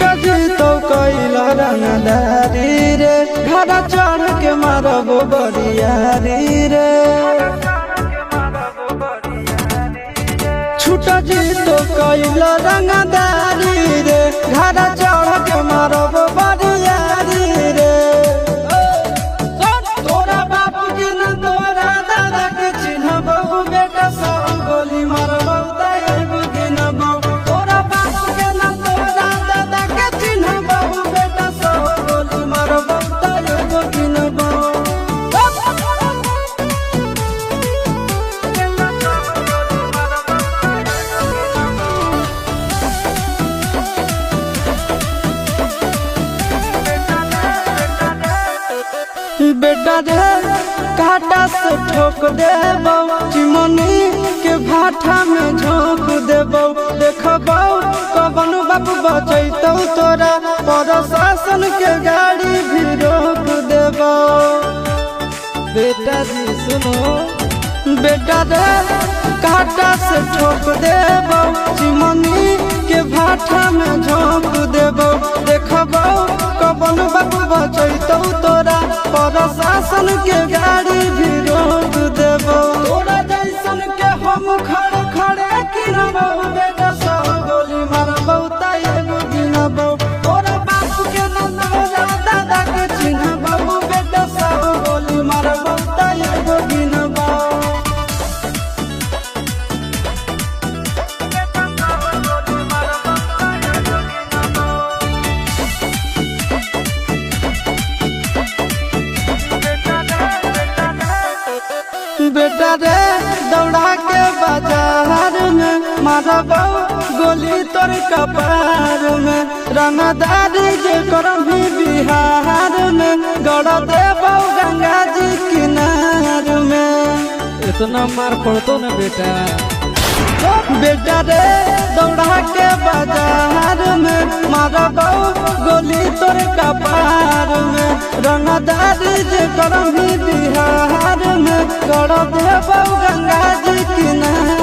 छुटा जी तो कैला रंगदारी रे घड़ा चढ़ के मारबो बरियारी रे छुटा जी तो कैला रंगदारी रे घड़ा चढ़ के मारबो बरियारी रे तोरा बाबू के न तोरा दादा के चिन्हबो बेटा सौ गोली मारबो तैगो गिनबो तोरा बाबू के न तोरा दादा के चिन्हबो बेटा सौ गोली मारबो तैगो गिनबो बेटा रे काटा से ठोक देबो चिमनी के भाठा में झोंक देबो देखबो कवन बाबू बचैतौ तोरा प्रशासन के गाड़ी भी रोक देबो बेटा जी सुनो बेटा रे काटा से ठोक देबो चिमनी के भाठा में झोंक देबो देखबो कवन बाबू बचैतौ तोरा प्रशासन के गाड़ी भी रोक देबो तोरा जैसन के हम खड़े खड़े गिनबो बेटा सौ गोली मारबो तैगो गिनबो तोरा बापू के न तोरा दादा के चिन्हबो बेटा सौ गोली मारबो तैगो गिनबो बेटा रे दौड़ा के बाजार में मारबो गोली तोर कपार में रंगदारी जे करम भी बिहार में गड़ देबो गंगा जी किनार में इतना मार पड़तो न बेटा बेटा रे दौड़ा के बाजार में मारबो गोली तोर कपार में रंगदारी जे करम भी बिहार में गड़ देबो गंगा जी किनार